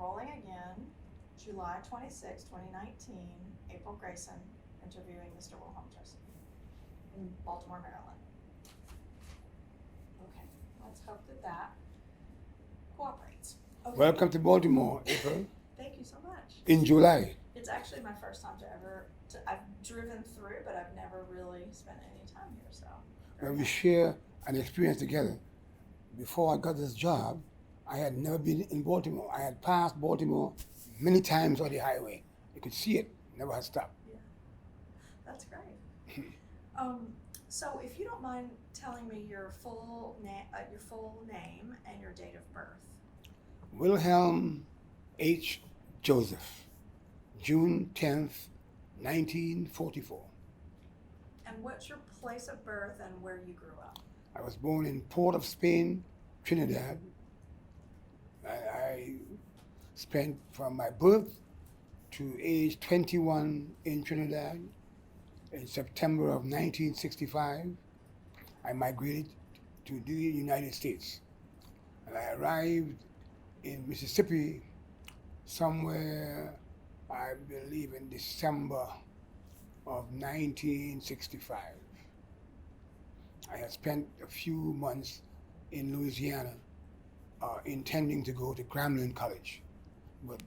rolling again, July 26, 2019, April Grayson interviewing Mr. Wilhelm Joseph in Baltimore, Maryland. Okay, let's hope that cooperates. Okay. Welcome to Baltimore, April. Thank you so much. In July. It's actually my first time I've driven through, but I've never really spent any time here, so. When we share an experience together. Before I got this job, I had never been in Baltimore. I had passed Baltimore many times on the highway. You could see it, never had stopped. Yeah, that's great. So if you don't mind telling me your full name and your date of birth. Wilhelm H. Joseph, June 10th, 1944. And what's your place of birth and where you grew up? I was born in Port of Spain, Trinidad. I spent from my birth to age 21 in Trinidad. In September of 1965, I migrated to the United States. And I arrived in Mississippi somewhere, I believe, in December of 1965. I had spent a few months in Louisiana intending to go to Grambling College, but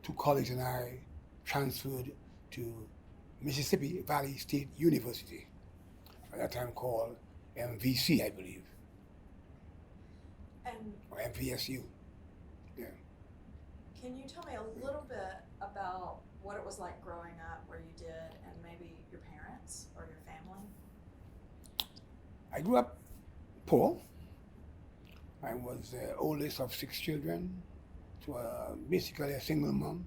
two colleagues and I transferred to Mississippi Valley State University, at that time called MVC, I believe, or MVSU. Yeah. Can you tell me a little bit about what it was like growing up, where you did, and maybe your parents or your family? I grew up poor. I was the oldest of 6 children, so basically a single mom.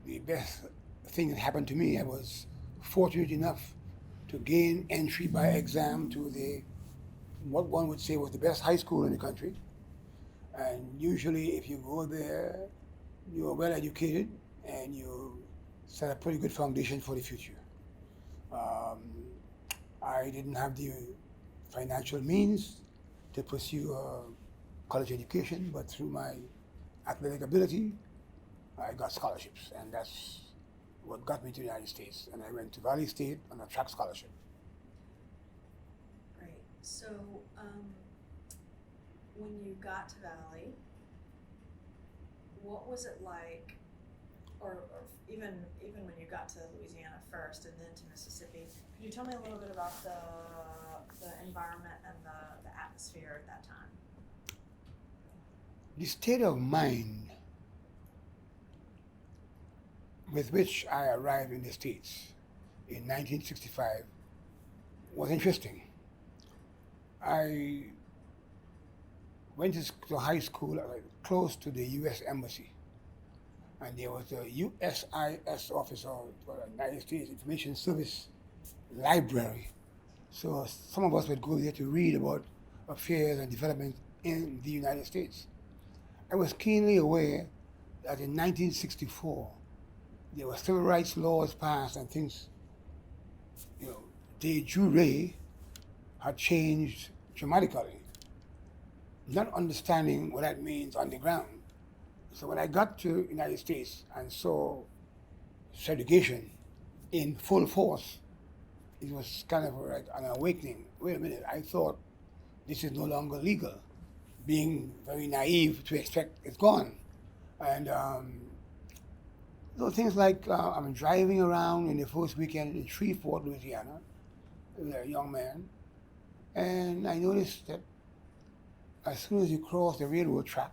The best thing that happened to me, I was fortunate enough to gain entry by exam to what one would say was the best high school in the country. And usually if you go there, you are well educated and you set a pretty good foundation for the future. I didn't have the financial means to pursue a college education, but through my athletic ability, I got scholarships, and that's what got me to the United States. And I went to Valley State on a track scholarship. Great. So when you got to Valley, what was it like, or even when you got to Louisiana first and then to Mississippi, could you tell me a little bit about the environment and the atmosphere at that time? The state of mind with which I arrived in the States in 1965 was interesting. I went to high school close to the U.S. Embassy, and there was a USIS office, or United States Information Service library. So some of us would go there to read about affairs and developments in the United States. I was keenly aware that in 1964, there were civil rights laws passed and things, de jure had changed dramatically, not understanding what that means on the ground. So when I got to the United States and saw segregation in full force, it was kind of like an awakening. Wait a minute, I thought this is no longer legal. Being very naive to expect it's gone. And things like I'm driving around in the first weekend in Shreveport, Louisiana, as a young man, and I noticed that as soon as you cross the railroad track,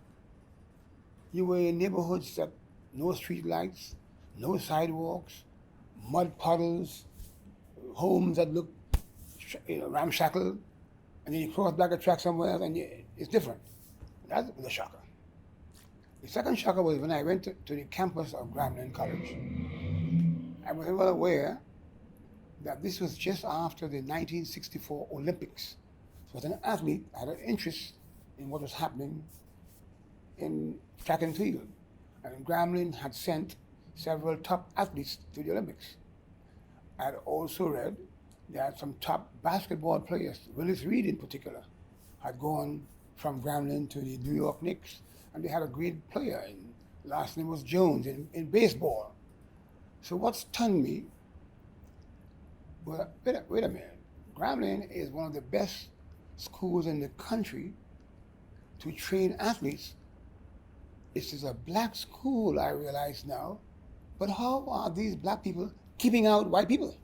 you were in neighborhoods that no street lights, no sidewalks, mud puddles, homes that look ramshackle, and then you cross back a track somewhere else and it's different. That was a shocker. The second shocker was when I went to the campus of Grambling College. I was well aware that this was just after the 1964 Olympics. So as an athlete, I had an interest in what was happening in track and field. And Grambling had sent several top athletes to the Olympics. I had also read that some top basketball players, Willis Reed in particular, had gone from Grambling to the New York Knicks, and they had a great player, and last name was Jones in baseball. So what stunned me, well, wait a minute, Grambling is one of the best schools in the country to train athletes. This is a black school, I realize now, but how are these black people keeping out white people?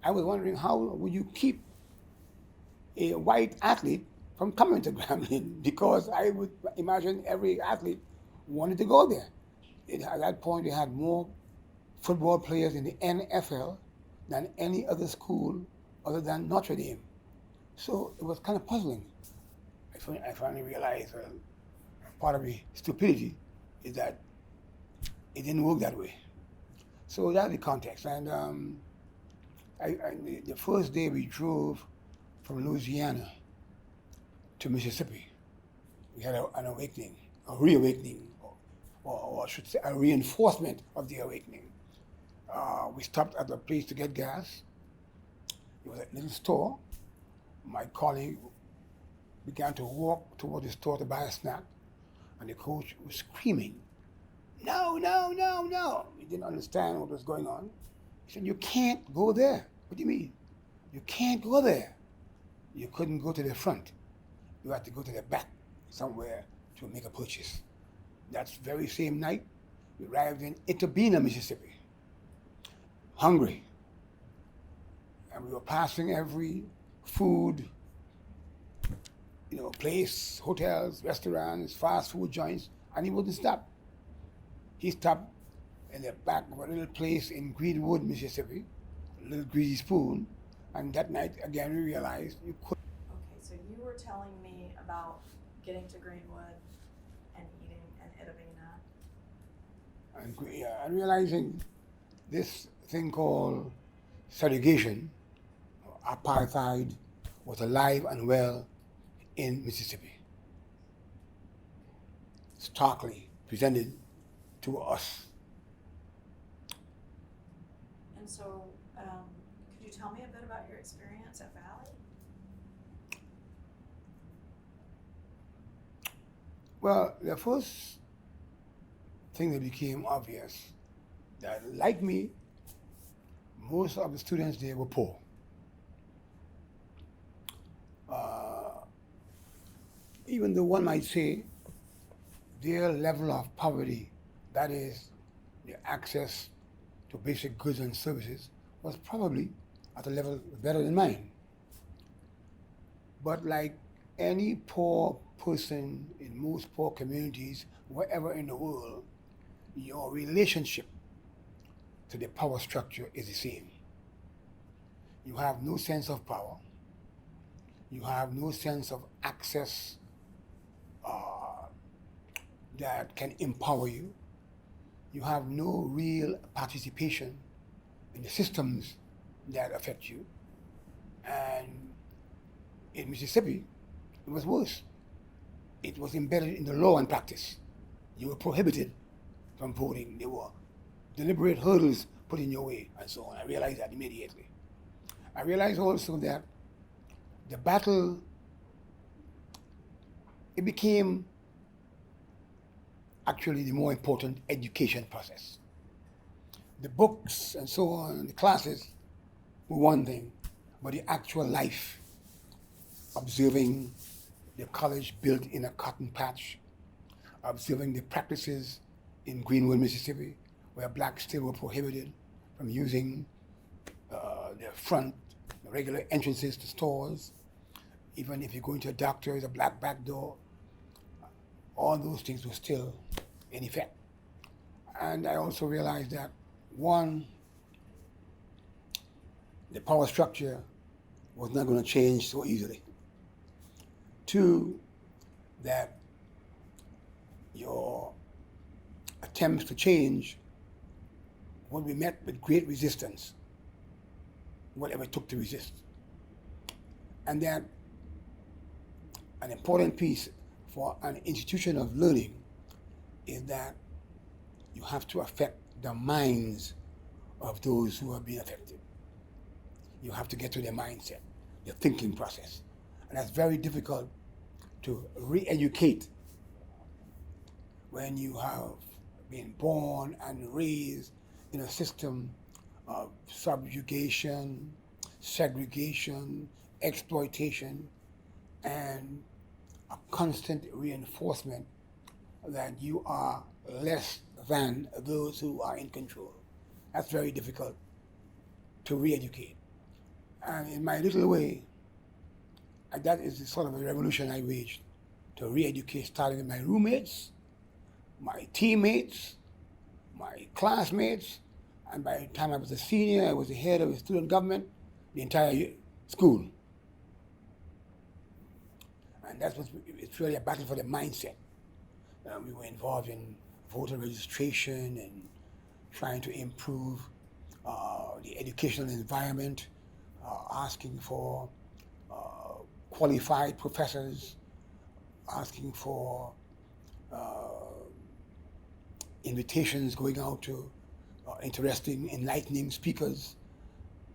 I was wondering, how would you keep a white athlete from coming to Grambling? Because I would imagine every athlete wanted to go there. At that point, they had more football players in the NFL than any other school other than Notre Dame. So it was kind of puzzling. I finally realized part of the stupidity is that it didn't work that way. So that's the context. And the first day we drove from Louisiana to Mississippi, we had an awakening, a reawakening, or I should say a reinforcement of the awakening. We stopped at a place to get gas. It was a little store. My colleague began to walk toward the store to buy a snack, and the coach was screaming, "No, no, no, no." He didn't understand what was going on. He said, "You can't go there." "What do you mean?" "You can't go there." You couldn't go to the front. You had to go to the back somewhere to make a purchase. That very same night, we arrived in Itabena, Mississippi, hungry. And we were passing every food, place, hotels, restaurants, fast food joints, and he wouldn't stop. He stopped in the back of a little place in Greenwood, Mississippi, a little greasy spoon, and that night, again, we realized you could. Okay, so you were telling me about getting to Greenwood and eating in Itabena. And realizing this thing called segregation, apartheid, was alive and well in Mississippi. Starkly presented to us. And so, could you tell me a bit about your experience at Valley? Well, the first thing that became obvious, that like me, most of the students there were poor. Even though one might say their level of poverty, that is, their access to basic goods and services, was probably at a level better than mine. But like any poor person in most poor communities, wherever in the world, your relationship to the power structure is the same. You have no sense of power. You have no sense of access that can empower you. You have no real participation in the systems that affect you. And in Mississippi, it was worse. It was embedded in the law and practice. You were prohibited from voting. There were deliberate hurdles put in your way, and so on. I realized that immediately. I realized also that the battle, it became actually the more important education process. The books and so on, the classes were one thing, but the actual life, observing the college built in a cotton patch, observing the practices in Greenwood, Mississippi, where blacks still were prohibited from using the front, the regular entrances to stores. Even if you go into a doctor, there's a black back door. All those things were still in effect. And I also realized that, one, the power structure was not going to change so easily. Two, that your attempts to change would be met with great resistance, whatever it took to resist. And that an important piece for an institution of learning is that you have to affect the minds of those who are being affected. You have to get to their mindset, their thinking process. And that's very difficult to re-educate when you have been born and raised in a system of subjugation, segregation, exploitation, and a constant reinforcement that you are less than those who are in control. That's very difficult to re-educate. And in my little way, that is the sort of a revolution I waged to re-educate, starting with my roommates, my teammates, my classmates, and by the time I was a senior, I was the head of the student government, the entire school. And it's really a battle for the mindset. We were involved in voter registration and trying to improve the educational environment, asking for qualified professors, asking for invitations going out to interesting, enlightening speakers,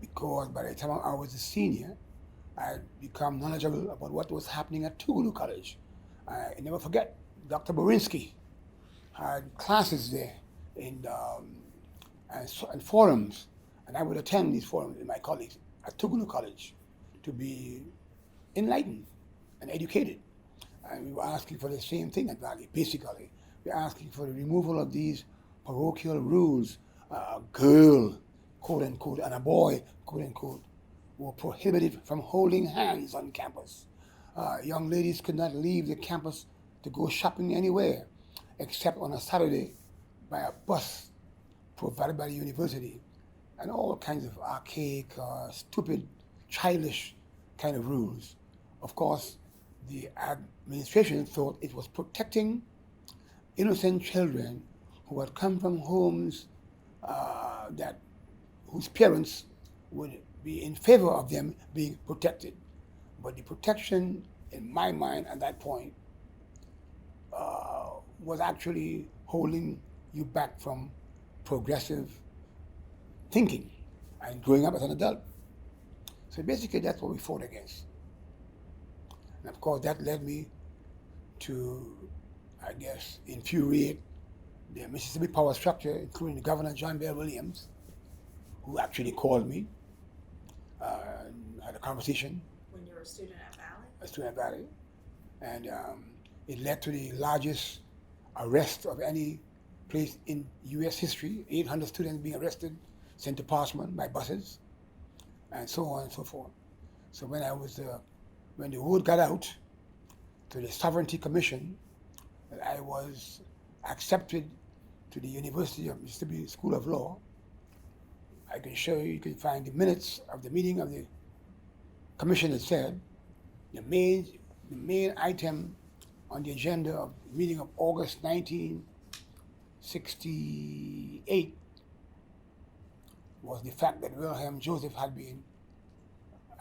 because by the time I was a senior, I had become knowledgeable about what was happening at Tugulu College. I never forget, Dr. Borinsky had classes there and forums, and I would attend these forums with my colleagues at Tugulu College to be enlightened and educated. And we were asking for the same thing at Valley, basically. We're asking for the removal of these parochial rules. A girl, quote unquote, and a boy, quote unquote, were prohibited from holding hands on campus. Young ladies could not leave the campus to go shopping anywhere except on a Saturday by a bus provided by the university, and all kinds of archaic, stupid, childish kind of rules. Of course, the administration thought it was protecting innocent children who had come from homes whose parents would be in favor of them being protected. But the protection, in my mind at that point, was actually holding you back from progressive thinking and growing up as an adult. So basically that's what we fought against. And of course that led me to, I guess, infuriate the Mississippi power structure, including the Governor John Bell Williams, who actually called me and had a conversation. When you were a student at Valley? A student at Valley. And it led to the largest arrest of any place in U.S. history, 800 students being arrested, sent to Parchman by buses, and so on and so forth. So when the word got out to the Sovereignty Commission that I was accepted to the University of Mississippi School of Law, I can show you, you can find the minutes of the meeting of the commission that said the main item on the agenda of the meeting of August 1968 was the fact that Wilhelm Joseph had been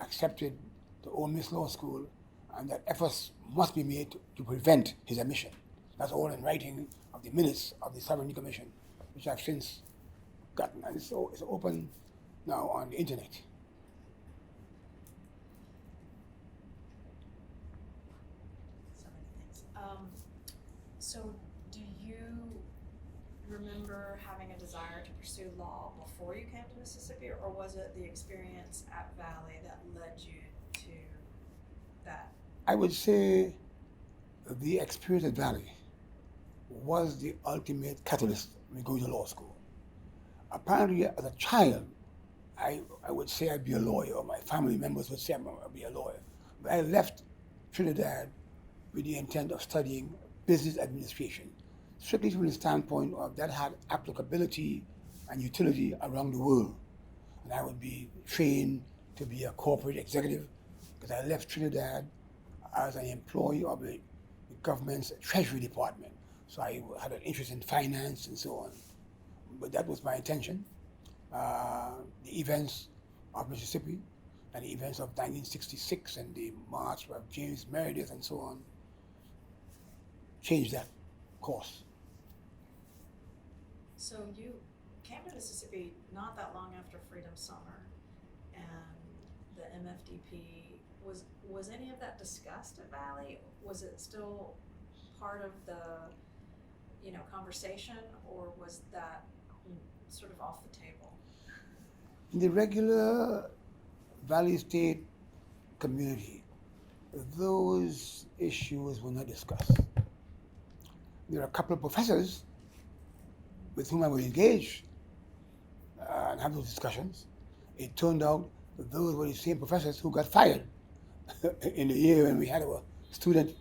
accepted to Ole Miss Law School and that efforts must be made to prevent his admission. That's all in writing of the minutes of the Sovereignty Commission, which I've since gotten, and it's open now on the internet. So many things. So do you remember having a desire to pursue law before you came to Mississippi, or was it the experience at Valley that led you to that? I would say the experience at Valley was the ultimate catalyst when going to law school. Apparently, as a child, I would say I'd be a lawyer, or my family members would say I'd be a lawyer. But I left Trinidad with the intent of studying business administration, strictly from the standpoint of that had applicability and utility around the world. And I would be trained to be a corporate executive, because I left Trinidad as an employee of the government's Treasury Department. So I had an interest in finance and so on. But that was my intention. The events of Mississippi and the events of 1966 and the march of James Meredith and so on changed that course. So you came to Mississippi not that long after Freedom Summer, and the MFDP was any of that discussed at Valley? Was it still part of the, conversation, or was that sort of off the table? In the regular Valley State community, those issues were not discussed. There are a couple of professors with whom I would engage and have those discussions. It turned out that those were the same professors who got fired in the year when we had our student,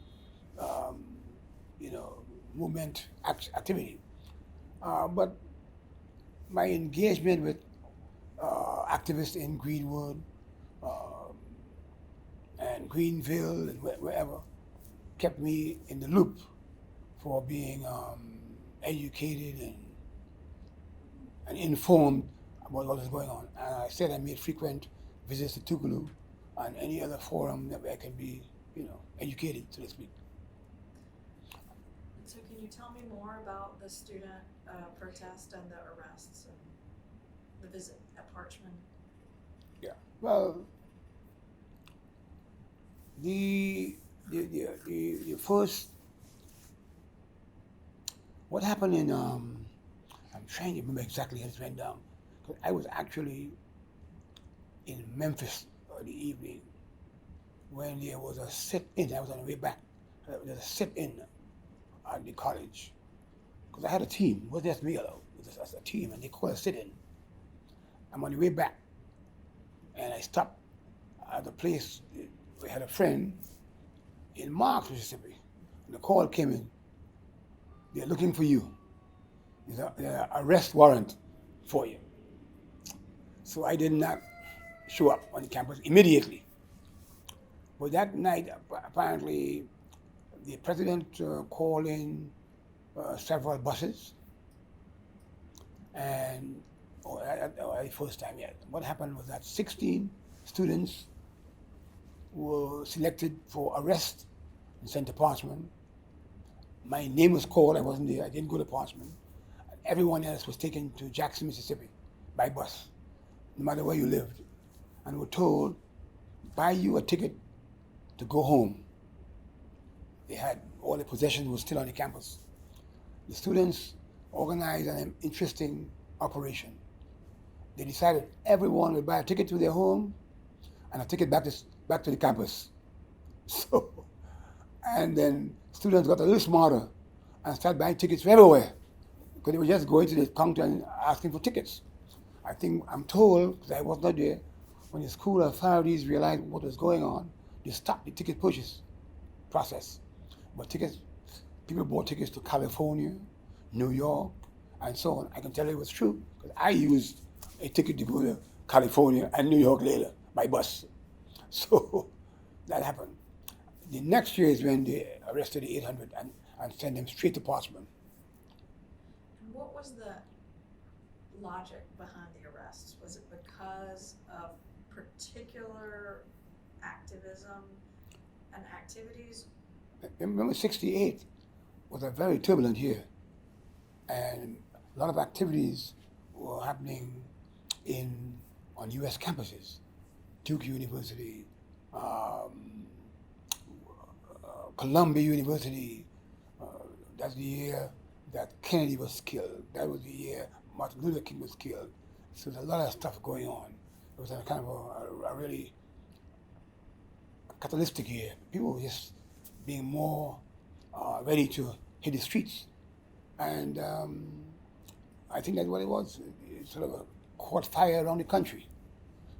movement activity. But my engagement with activists in Greenwood and Greenville and wherever kept me in the loop for being educated and informed about what was going on. And I said I made frequent visits to Tuvalu and any other forum that I can be, educated, so to speak. So can you tell me more about the student protest and the arrests and the visit at Parchman? Yeah. Well, the first, what happened in I'm trying to remember exactly how it went down, because I was actually in Memphis the evening when there was a sit-in. I was on the way back. There was a sit-in at the college, because I had a team. It wasn't just me alone. It was just a team, and they called a sit-in. I'm on the way back, and I stopped at a place. We had a friend in Marks, Mississippi, and the call came in. They're looking for you. There's an arrest warrant for you. So I did not show up on the campus immediately. But that night, apparently, the president called in several buses, and the first time yet. What happened was that 16 students were selected for arrest and sent to Parchman. My name was called. I wasn't there. I didn't go to Parchman. Everyone else was taken to Jackson, Mississippi by bus, no matter where you lived, and were told, buy you a ticket to go home. They had all the possessions were still on the campus. The students organized an interesting operation. They decided everyone would buy a ticket to their home and a ticket back to the campus. So, and then students got a little smarter and started buying tickets from everywhere, because they were just going to the counter and asking for tickets. I'm told, because I was not there, when the school authorities realized what was going on, they stopped the ticket purchase process. But people bought tickets to California, New York, and so on. I can tell you it was true, because I used a ticket to go to California and New York later by bus. So that happened. The next year is when they arrested the 800 and sent them straight to Parchman. And what was the logic behind the arrests? Was it because of particular activism and activities? Remember, 68 was a very turbulent year, and a lot of activities were happening on U.S. campuses, Duke University, Columbia University. That's the year that Kennedy was killed. That was the year Martin Luther King was killed. So there's a lot of stuff going on. It was a kind of a really catalytic year. People were just being more ready to hit the streets. And I think that's what it was. It sort of caught fire around the country.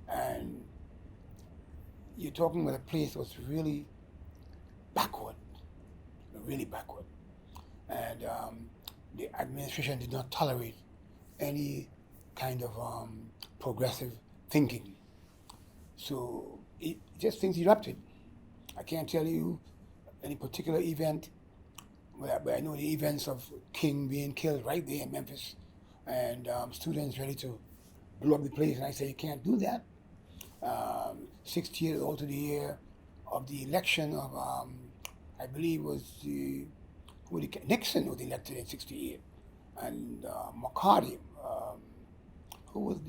And you're talking about a place that was really backward. And the administration did not tolerate any kind of progressive thinking. So things erupted. I can't tell you any particular event, but I know the events of King being killed right there in Memphis, and students ready to blow up the place. And I said, you can't do that. 6 years old to the year of the election of, I believe was Nixon was elected in 68, and McCarty, who was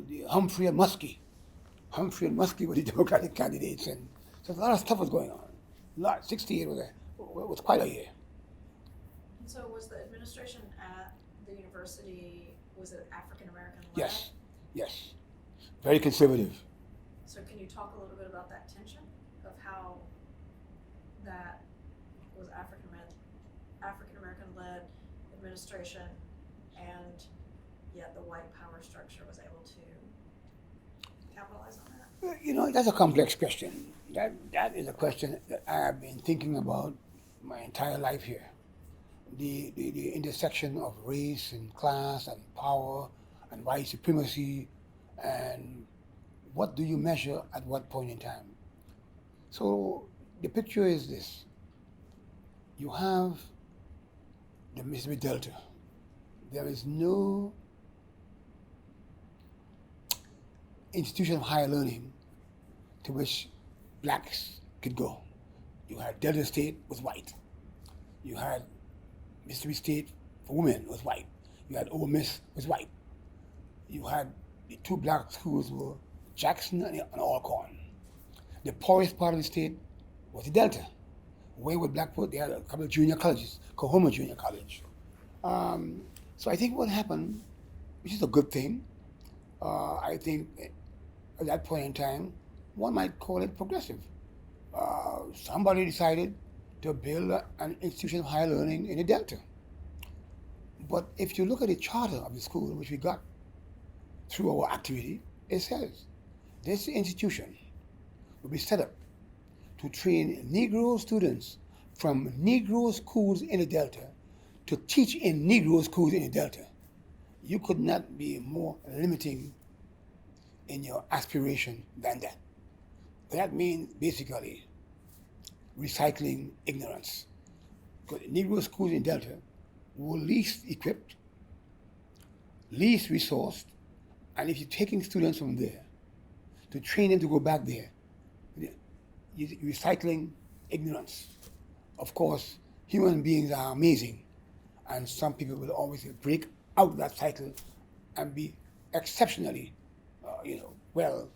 the Humphrey and Muskie were the Democratic candidates, and So a lot of stuff was going on. 68 was quite a year. And so was the administration at the university, was it African American led? Yes. Very conservative. So can you talk a little bit about that tension of how that was African American led administration, and yet the white power structure was able to capitalize on that? That's a complex question. That is a question that I have been thinking about my entire life here. The intersection of race and class and power and white supremacy, and what do you measure at what point in time? So the picture is this. You have the Mississippi Delta. There is no institution of higher learning to which blacks could go. You had Delta State was white. You had Mississippi State for women was white. You had Ole Miss was white. You had the two black schools were Jackson and Alcorn. The poorest part of the state was the Delta. Where would black put? They had a couple of junior colleges, Coahoma Junior College. So I think what happened, which is a good thing, I think at that point in time, one might call it progressive. Somebody decided to build an institution of higher learning in the Delta. But if you look at the charter of the school, which we got through our activity, it says this institution will be set up to train Negro students from Negro schools in the Delta to teach in Negro schools in the Delta. You could not be more limiting in your aspiration than that. That means basically recycling ignorance. Because Negro schools in Delta were least equipped, least resourced, and if you're taking students from there to train them to go back there, you're recycling ignorance. Of course, human beings are amazing, and some people will always break out of that cycle and be exceptionally, well,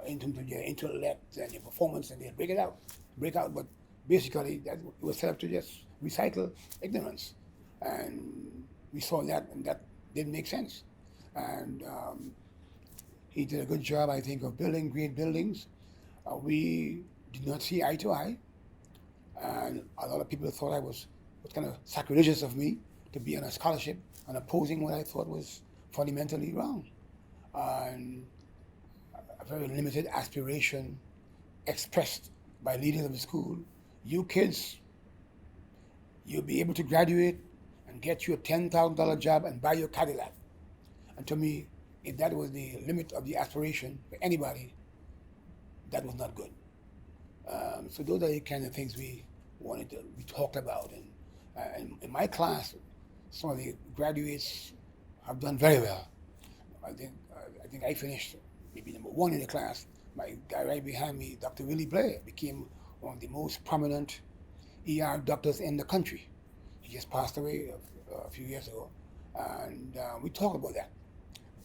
in terms of their intellect and their performance, and they'll break out. But basically, that was set up to just recycle ignorance, and we saw that, and that didn't make sense. And he did a good job, I think, of building great buildings. We did not see eye to eye, and a lot of people thought it was kind of sacrilegious of me to be on a scholarship and opposing what I thought was fundamentally wrong. And a very limited aspiration expressed by leaders of the school. You kids, you'll be able to graduate and get you a $10,000 job and buy your Cadillac. And to me, if that was the limit of the aspiration for anybody, that was not good. So those are the kind of things we talked about. And in my class, some of the graduates have done very well. I think I finished maybe number one in the class. My guy right behind me, Dr. Willie Blair, became one of the most prominent ER doctors in the country. He just passed away a few years ago. And we talked about that,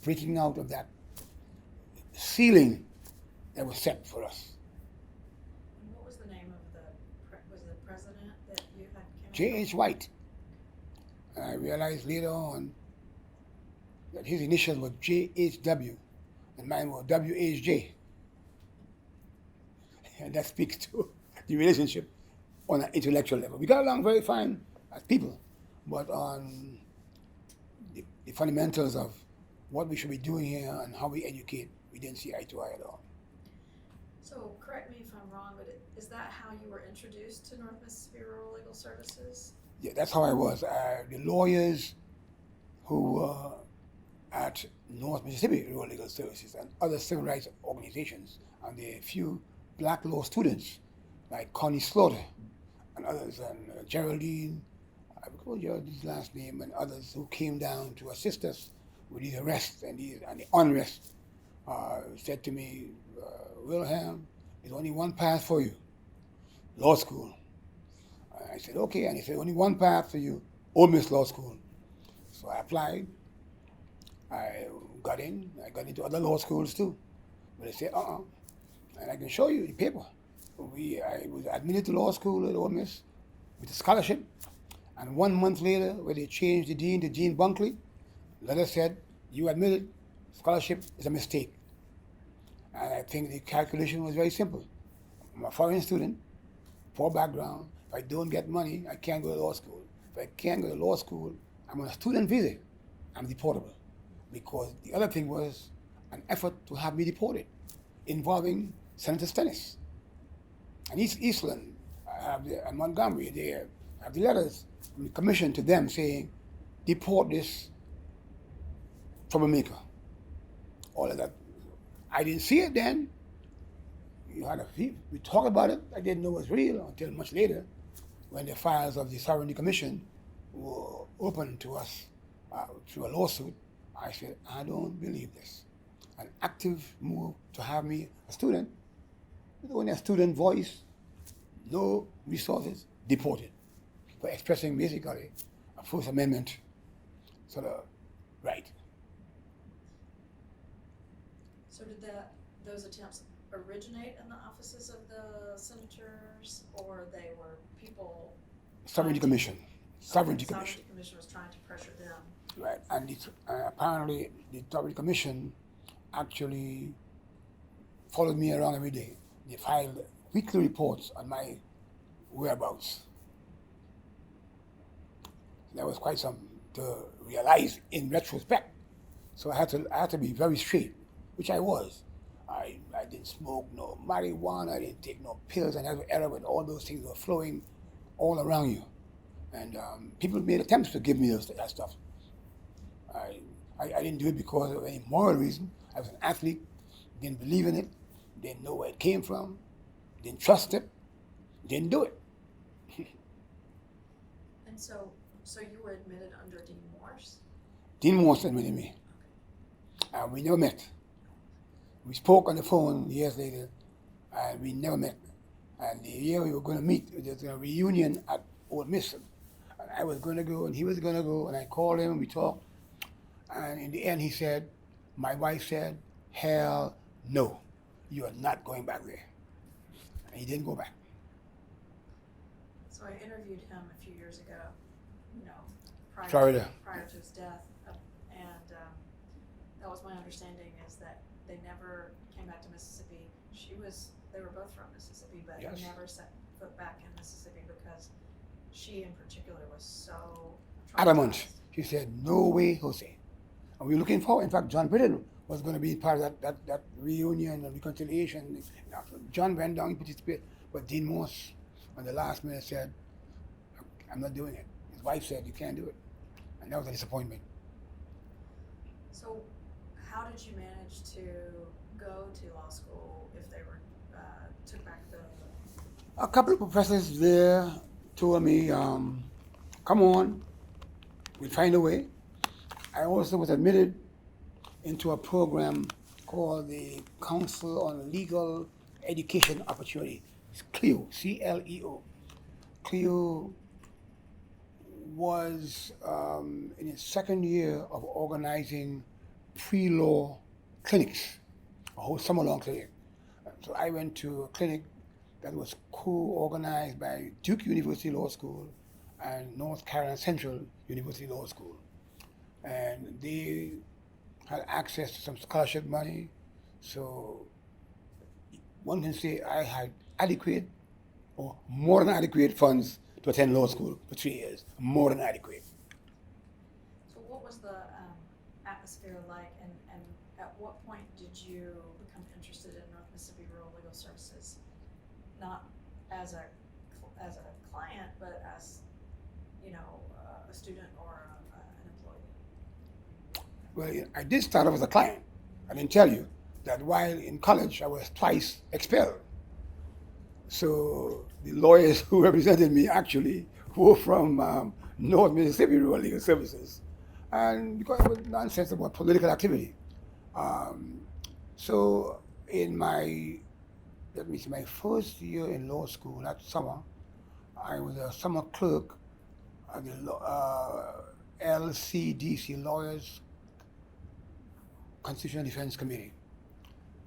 breaking out of that ceiling that was set for us. And what was the name of was the president that you had? J.H. White. And I realized later on that his initials were J.H.W. and mine were W.H.J. And that speaks to the relationship on an intellectual level. We got along very fine as people, but on the fundamentals of what we should be doing here and how we educate, we didn't see eye to eye at all. So correct me if I'm wrong, but is that how you were introduced to North Mississippi Rural Legal Services? Yeah, that's how I was. The lawyers who were at North Mississippi Rural Legal Services and other civil rights organizations, and the few black law students like Connie Slaughter and others, and Geraldine, I forgot Geraldine's last name, and others who came down to assist us with these arrests and the unrest, said to me, Wilhelm, there's only one path for you, law school. I said, okay, and he said, only one path for you, Ole Miss Law School. So I applied. I got into other law schools too. But they said, and I can show you the paper. I was admitted to law school at Ole Miss with a scholarship, and 1 month later, when they changed the dean to Dean Bunkley, letter said, "You admitted, scholarship is a mistake." And I think the calculation was very simple. I'm a foreign student, poor background. If I don't get money, I can't go to law school. If I can't go to law school, I'm on a student visa. I'm deportable. Because the other thing was an effort to have me deported, involving Senator Stennis. And Eastland and Montgomery, they have the letters from the commission to them saying, deport this troublemaker. All of that. I didn't see it then. We talked about it. I didn't know it was real until much later, when the files of the Sovereignty Commission were opened to us through a lawsuit. I said, I don't believe this. An active move to have me a student, with only a student voice, no resources, deported for expressing basically a First Amendment sort of right. So did those attempts originate in the offices of the senators, or they were people? Sovereignty Commission. Sovereignty The Commission. Sovereignty Commission was trying to pressure them. Right, and apparently the Sovereignty Commission actually followed me around every day. They filed weekly reports on my whereabouts. That was quite something to realize in retrospect. So I had to be very straight, which I was. I didn't smoke no marijuana, I didn't take no pills, and every era when all those things were flowing all around you. And people made attempts to give me that stuff. I didn't do it because of any moral reason. I was an athlete, didn't believe in it, didn't know where it came from, didn't trust it, didn't do it. And so you were admitted under Dean Morse? Dean Morse admitted me. We never met. We spoke on the phone years later, and we never met. And the year we were going to meet, there was a reunion at Ole Miss. And I was going to go, and he was going to go, and I called him, and we talked. And in the end, he said, my wife said, hell no, you are not going back there. And he didn't go back. So I interviewed him a few years ago, prior to his death, and that was my understanding, is that they never came back to Mississippi. They were both from Mississippi, but Yes. he never set foot back in Mississippi because she in particular was so Adamant. traumatized. She said, no way, Jose. And we were looking forward. In fact, John Britton was going to be part of that reunion and reconciliation. John went down, he participated, but Dean Morse, on the last minute, said, I'm not doing it. His wife said, you can't do it. And that was a disappointment. So how did you manage to go to law school if they were took back the? A couple of professors there told me, come on, we'll find a way. I also was admitted into a program called the Council on Legal Education Opportunity. It's CLEO, C-L-E-O. CLEO was in its second year of organizing pre-law clinics, a whole summer-long clinic. So I went to a clinic that was co-organized by Duke University Law School and North Carolina Central University Law School. And they had access to some scholarship money, so one can say I had adequate or more than adequate funds to attend law school for 3 years, more than adequate. So what was the atmosphere like, and at what point did you become interested in North Mississippi Rural Legal Services, not as a client, but as a student or an employee? Well, I did start off as a client. I didn't tell you that while in college I was twice expelled. So the lawyers who represented me actually were from North Mississippi Rural Legal Services, and because it was nonsense about political activity. So in my first year in law school that summer, I was a summer clerk at the LCDC, Lawyers Constitutional Defense Committee,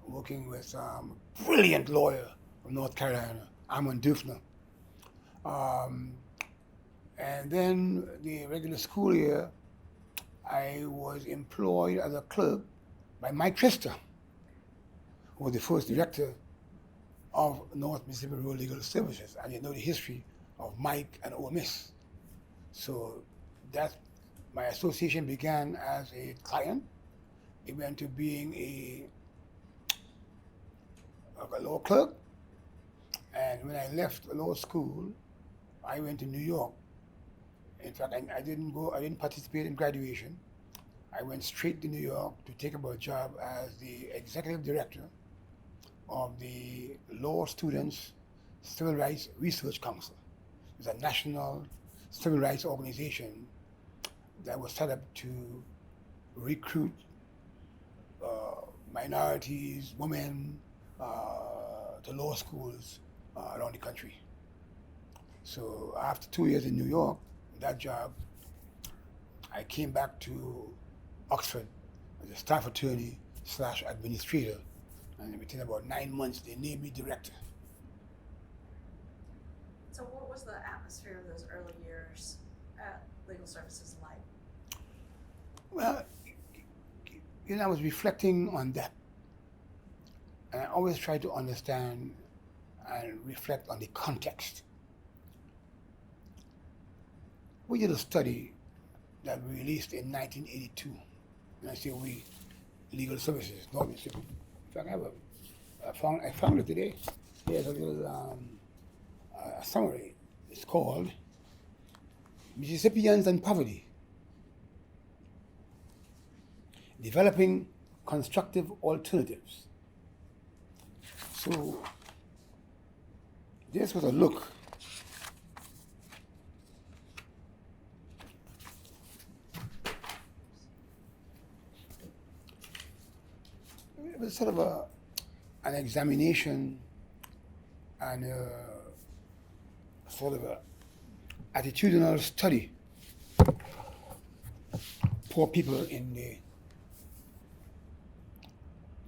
working with a brilliant lawyer from North Carolina, Amon Dufner. And then the regular school year, I was employed as a clerk by Mike Trister, who was the first director of North Mississippi Rural Legal Services. And you know the history of Mike and Ole Miss. So that my association began as a client. It went to being a law clerk. And when I left law school, I went to New York. In fact, I didn't participate in graduation. I went straight to New York to take up a job as the executive director of the Law Students Civil Rights Research Council. It's a national civil rights organization that was set up to recruit minorities, women, to law schools around the country. So after 2 years in New York, that job, I came back to Oxford as a staff attorney / administrator, and within about 9 months they named me director. So what was the atmosphere of those early years at Legal Services like? Well, I was reflecting on that, and I always try to understand and reflect on the context. We did a study that we released in 1982, and I say we, Legal Services, North Mississippi. In fact, I found it today. Here's a little a summary. It's called Mississippians and Poverty, Developing Constructive Alternatives. So this was a look it was sort of an examination and sort of a attitudinal study for people in the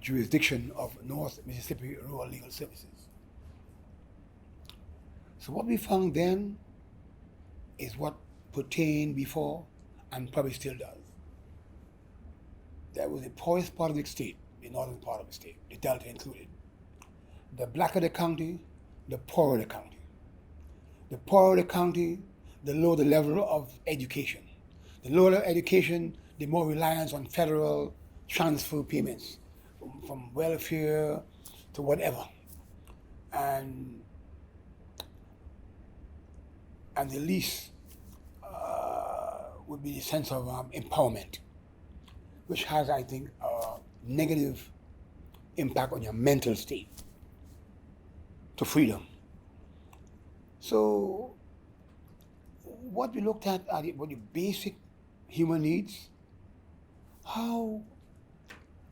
jurisdiction of North Mississippi Rural Legal Services. So what we found then is what pertained before and probably still does. That was the poorest part of the state, the northern part of the state, the Delta included. The blacker the county, the poorer the county. The poorer the county, the lower the level of education. The lower the education, the more reliance on federal transfer payments from welfare to whatever. And the least would be the sense of empowerment, which has, I think, a negative impact on your mental state to freedom. So what we looked at are were the basic human needs. How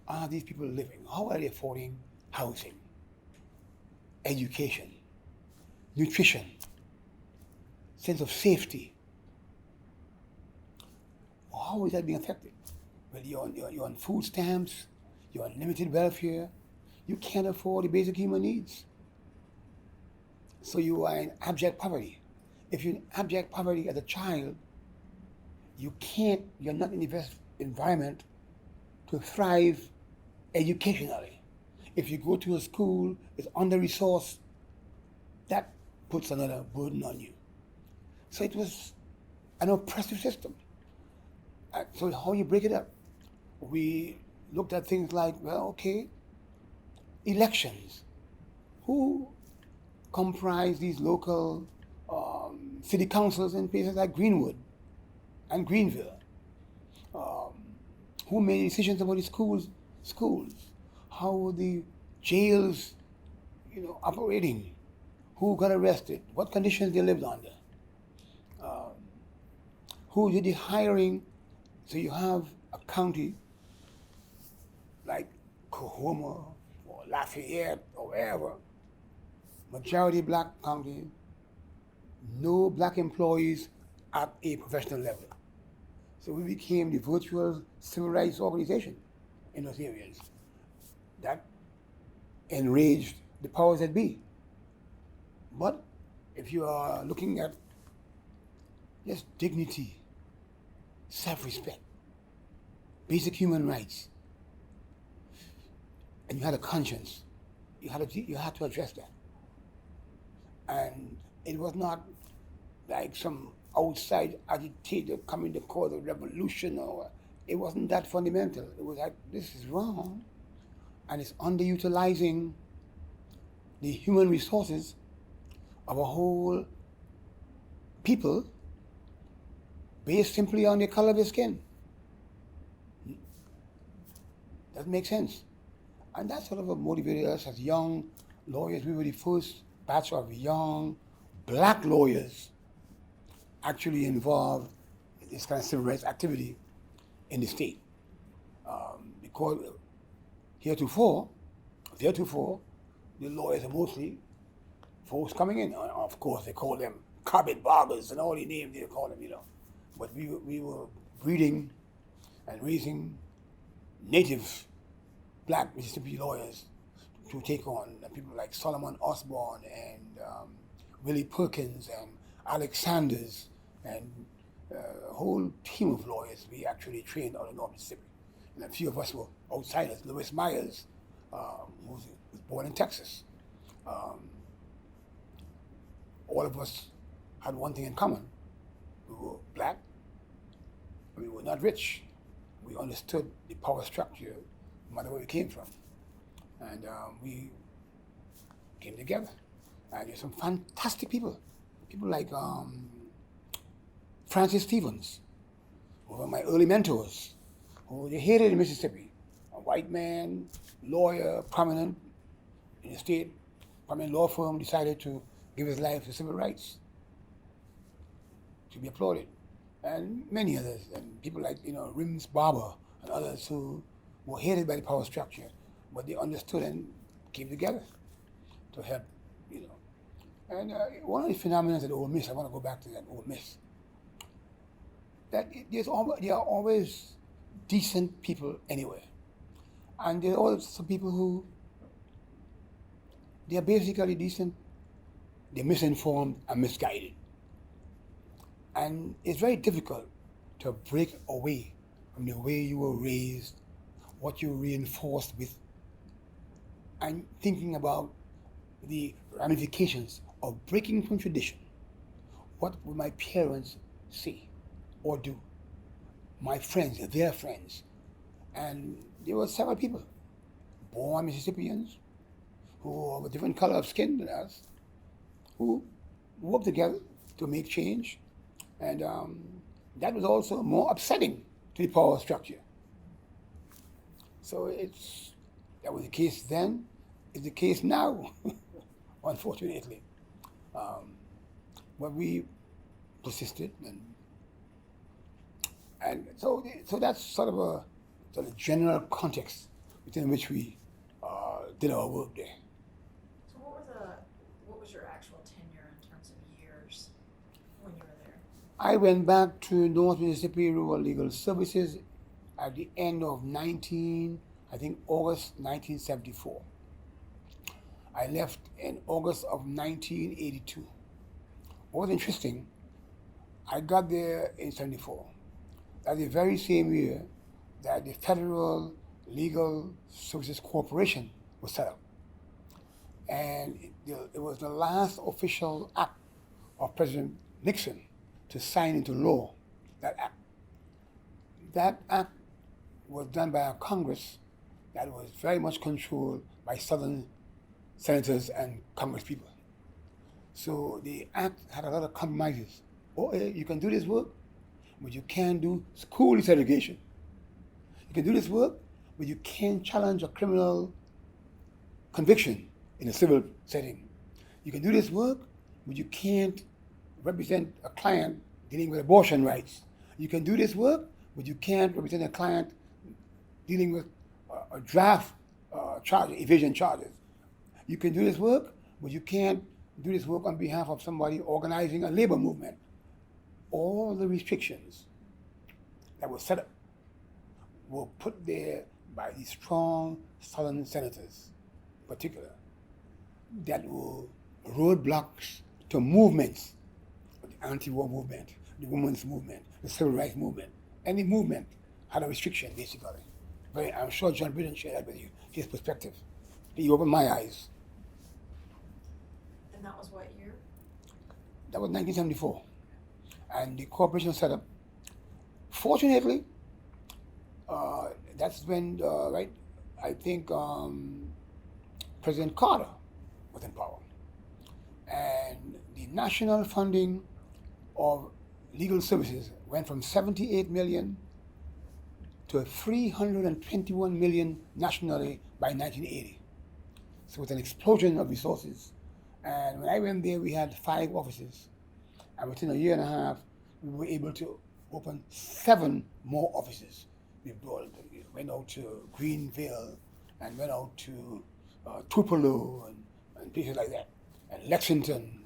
are these people living? How are they affording housing, education, nutrition, sense of safety? How is that being affected? Well, you're on food stamps, you're on limited welfare, you can't afford the basic human needs. So you are in abject poverty. If you're in abject poverty as a child, you're not in the best environment to thrive educationally. If you go to a school that's under-resourced, that puts another burden on you. So it was an oppressive system. So how you break it up? We looked at things like, well, okay, elections. Who comprise these local city councils in places like Greenwood and Greenville? Who made decisions about the schools? How were the jails, operating? Who got arrested? What conditions they lived under? Who did the hiring? So you have a county like Coahoma or Lafayette or wherever, majority black county, no black employees at a professional level. So we became the virtual civil rights organization in those areas. That enraged the powers that be. But if you are looking at just dignity, self-respect, basic human rights, and you had a conscience, you had to address that. And it was not like some outside agitator coming to cause a revolution, or it wasn't that fundamental. It was like, this is wrong, and it's underutilizing the human resources of a whole people based simply on the color of their skin. Doesn't make sense. And that sort of motivated us as young lawyers. We were the first batch of young black lawyers actually involved in this kind of civil rights activity in the state. Because heretofore, the lawyers are mostly folks coming in. Of course, they call them carpetbaggers and all the names they call them, But we were breeding and raising native black Mississippi lawyers to take on people like Solomon Osborne and Willie Perkins and Alex Sanders and a whole team of lawyers we actually trained out of North Mississippi. And a few of us were outsiders. Lewis Myers, who was born in Texas. All of us had one thing in common. We were black. We were not rich. We understood the power structure no matter where we came from. And we came together. And there's some fantastic people. People like Francis Stevens, who were my early mentors, who they hated in Mississippi. A white man, lawyer, prominent in the state, prominent law firm, decided to give his life to civil rights. To be applauded. And many others, and people like, Rims Barber and others who were hated by the power structure, but they understood and came together to help, And one of the phenomena at Ole Miss, I want to go back to that Ole Miss, that there are always decent people anywhere. And there are always some people who, they are basically decent, they're misinformed and misguided. And it's very difficult to break away from the way you were raised, what you were reinforced with, and thinking about the ramifications of breaking from tradition. What would my parents say or do? My friends, their friends. And there were several people, born Mississippians, who were of a different color of skin than us, who worked together to make change. And that was also more upsetting to the power structure. So that was the case then, it's the case now, unfortunately. But we persisted, and so that's sort of a general context within which we did our work there. So what was your actual tenure in terms of years when you were there? I went back to North Mississippi Rural Legal Services at the end of August 1974. I left in August of 1982. What was interesting, I got there in 74. That's the very same year that the Federal Legal Services Corporation was set up. And it was the last official act of President Nixon to sign into law that act. That act was done by a Congress that was very much controlled by Southern senators and Congress people. So the act had a lot of compromises. You can do this work, but you can't do school desegregation. You can do this work, but you can't challenge a criminal conviction in a civil setting. You can do this work, but you can't represent a client dealing with abortion rights. You can do this work, but you can't represent a client dealing with a draft evasion charges. You can do this work, but you can't do this work on behalf of somebody organizing a labor movement. All the restrictions that were set up were put there by the strong Southern senators, in particular, that were roadblocks to movements, the anti-war movement, the women's movement, the civil rights movement. Any movement had a restriction, basically. But I'm sure John Britton shared that with you, his perspective. He opened my eyes. And that was what year? That was 1974. And the corporation set up. Fortunately, that's when, right, I think President Carter was in power. And the national funding of legal services went from 78 million to 321 million nationally by 1980. So it was an explosion of resources. And when I went there, we had 5 offices. And within a year and a half, we were able to open 7 more offices. We went out to Greenville and went out to Tupelo and places like that, and Lexington,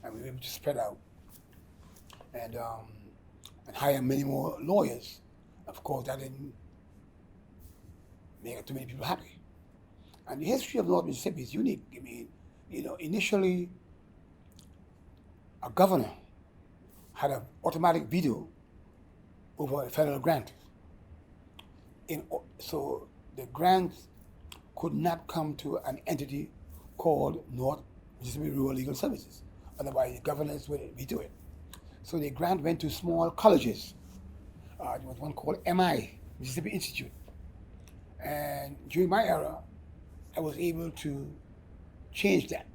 and we were able to spread out and hire many more lawyers. Of course, that didn't make too many people happy. And the history of North Mississippi is unique. I mean, initially, a governor had an automatic veto over a federal grant. So the grant could not come to an entity called North Mississippi Rural Legal Services. Otherwise, the governors would veto it. So the grant went to small colleges. There was one called MI, Mississippi Institute. And during my era, I was able to change that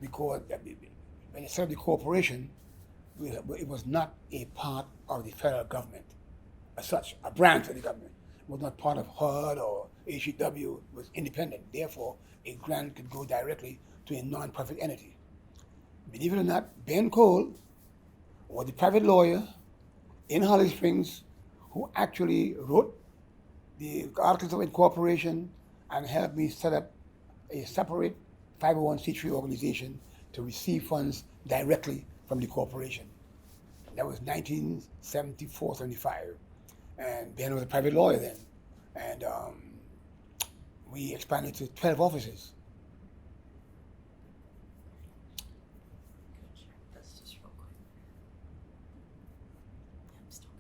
because when it served the corporation, it was not a part of the federal government as such, a branch of the government. It was not part of HUD or HEW, it was independent. Therefore, a grant could go directly to a non-profit entity. Believe it or not, Ben Cole was the private lawyer in Holly Springs who actually wrote the Articles of Incorporation and helped me set up a separate 501c3 organization to receive funds directly from the corporation. That was 1974-75. And Ben was a private lawyer then. And we expanded to 12 offices. That's just real quick. Yeah, I'm still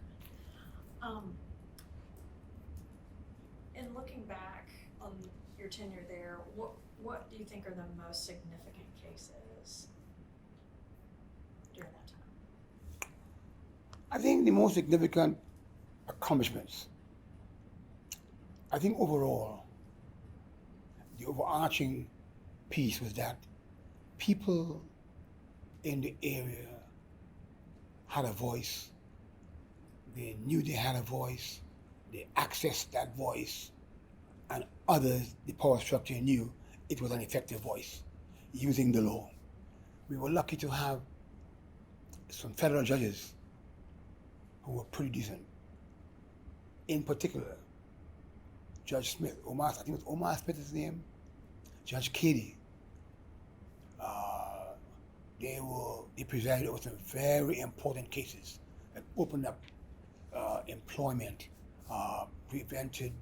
good. In looking back on your tenure there, what do you think are the most significant cases during that time? I think the most significant accomplishments, I think overall, the overarching piece was that people in the area had a voice. They knew they had a voice. They accessed that voice. And others, the power structure knew it was an effective voice using the law. We were lucky to have some federal judges who were pretty decent. In particular, Judge Smith, I think it was Omar Smith's name, Judge Cady. They presided over some very important cases that opened up employment, prevented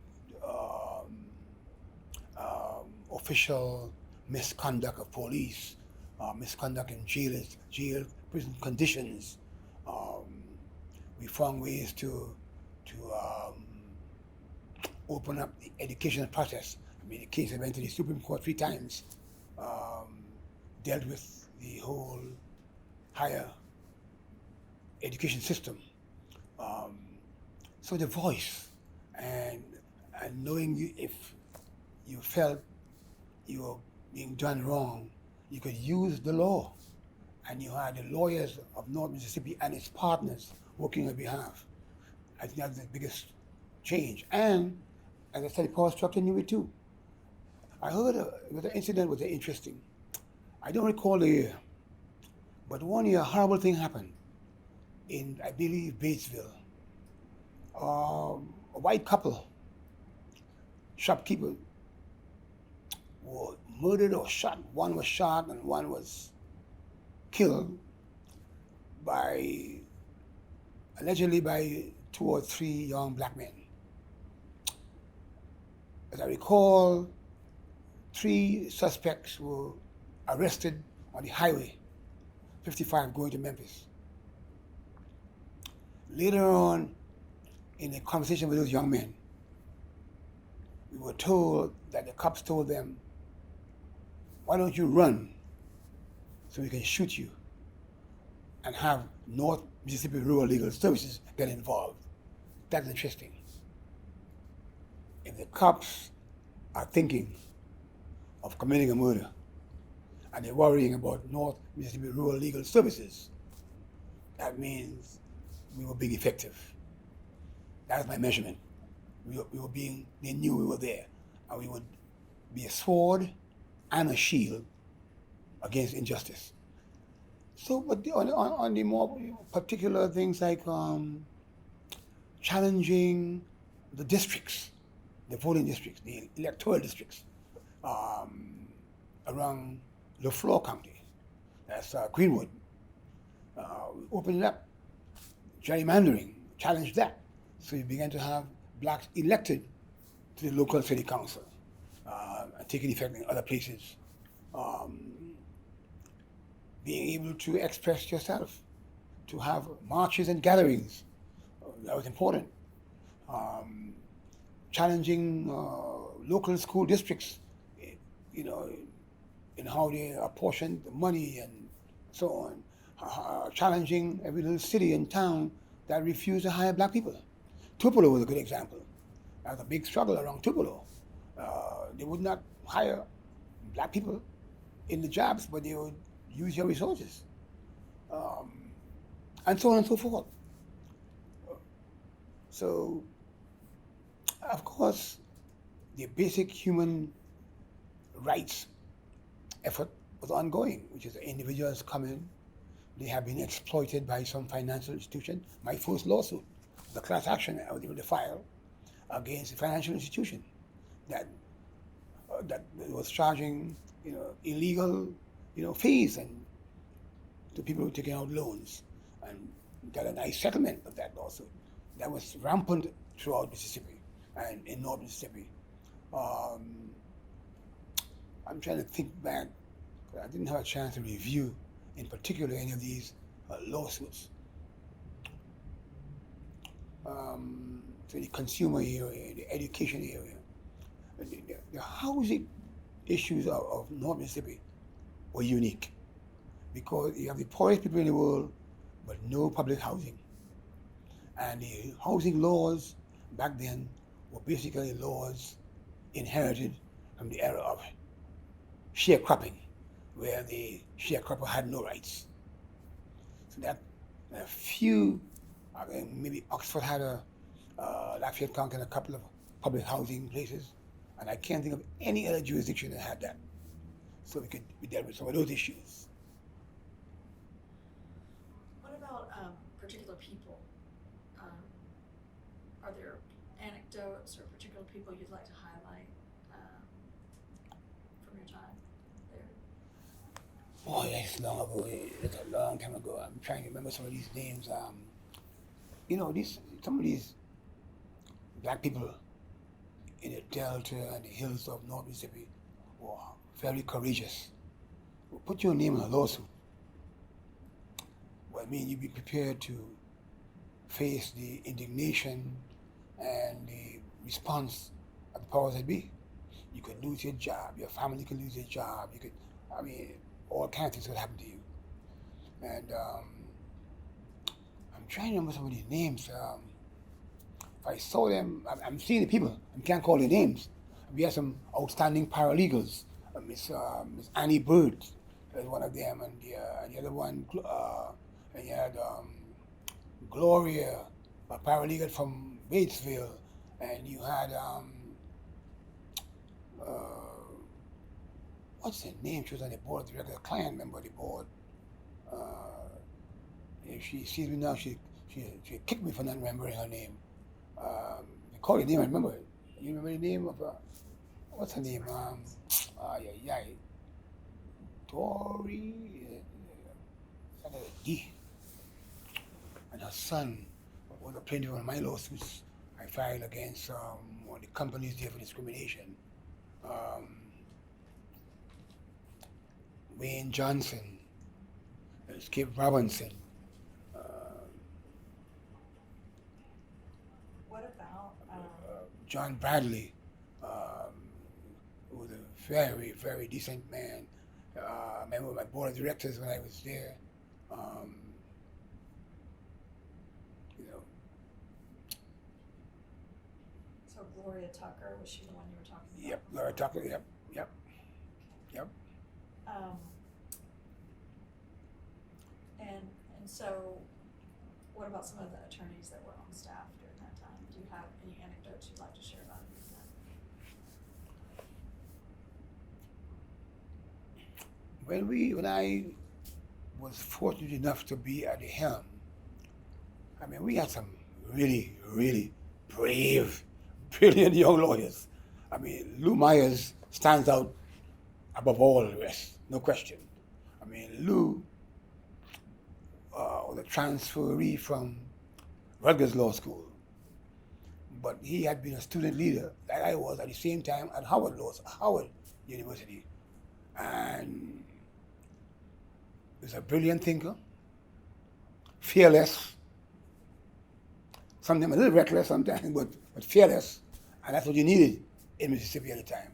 official misconduct of police, misconduct in jail, prison conditions. We found ways to open up the educational process. I mean, the case I went to the Supreme Court 3 times, dealt with the whole higher education system. So the voice and knowing if you felt you were being done wrong, you could use the law. And you had the lawyers of North Mississippi and its partners working on behalf. I think that's the biggest change. And as I said, the power structure knew it too. I heard the incident was interesting. I don't recall the year, but one year a horrible thing happened in, I believe, Batesville. A white couple, shopkeeper, were murdered or shot. One was shot and one was killed allegedly by 2 or 3 young black men. As I recall, 3 suspects were arrested on the highway 55 going to Memphis. Later on, in a conversation with those young men, we were told that the cops told them, why don't you run so we can shoot you and have North Mississippi Rural Legal Services get involved. That's interesting. If the cops are thinking of committing a murder and they're worrying about North Mississippi Rural Legal Services, that means we were being effective. That was my measurement. We were being, they knew we were there, and we would be a sword and a shield against injustice. So, but on the more particular things like challenging the districts, the voting districts, the electoral districts around LaFleur County, that's Greenwood, opened it up, gerrymandering, challenged that. So you began to have blacks elected to the local city council, taking effect in other places. Being able to express yourself, to have marches and gatherings, that was important. Challenging local school districts, you know, in how they apportion the money and so on. Challenging every little city and town that refused to hire black people. Tupelo was a good example. There was a big struggle around Tupelo. They would not hire black people in the jobs, but they would use your resources, and so on and so forth. So, of course, the basic human rights effort was ongoing, which is individuals come in, they have been exploited by some financial institution. My first lawsuit, the class action I was able to file against a financial institution that was charging, illegal, fees and to people who were taking out loans, and got a nice settlement of that lawsuit. That was rampant throughout Mississippi and in North Mississippi. I'm trying to think back. I didn't have a chance to review, in particular, any of these lawsuits. So the consumer area, the education area, the housing issues of North Mississippi were unique because you have the poorest people in the world, but no public housing. And the housing laws back then were basically laws inherited from the era of sharecropping, where the sharecropper had no rights. So that a few, maybe Oxford had Lafayette County and a couple of public housing places, and I can't think of any other jurisdiction that had that. So we dealt with some of those issues. What about particular people? Are there anecdotes or particular people you'd like to highlight from your time there? Boy, that's long ago. It's a long time ago. I'm trying to remember some of these names. Some of these black people in the Delta and the hills of North Mississippi were very courageous. We'll put your name in a lawsuit. Well, I mean, you'd be prepared to face the indignation and the response of the powers that be. You could lose your job, your family could lose their job, all kinds of things could happen to you. And I'm trying to remember some of these names. If I saw them, I'm seeing the people, I can't call their names. We had some outstanding paralegals. Miss Annie Bird was one of them, and the other one, and you had Gloria, a paralegal from Batesville, and you had what's her name? She was on the board of directors, a client member of the board. If she sees me now, she kicked me for not remembering her name. I call her name, I remember it. You remember the name of what's her name? Dory, D. And her son was a plaintiff on my lawsuits I filed against one of the companies there for discrimination. Wayne Johnson, Skip Robinson. What about John Bradley, who was a very, very decent man. I remember my board of directors when I was there. You know, so Gloria Tucker, was she the one you were talking about? yep, Laura Tucker, yep. Um, and so, what about some of the attorneys that were on staff during that time? Do you have any anecdotes you'd like to share about any of them? When I was fortunate enough to be at the helm, I mean, we had some really, really brave, brilliant young lawyers. I mean, Lou Myers stands out above all the rest, no question. I mean, Lou was a transferee from Rutgers Law School, but he had been a student leader, like I was, at the same time at Howard University, and he was a brilliant thinker, fearless, sometimes a little reckless sometimes, but fearless, and that's what you needed in Mississippi at the time.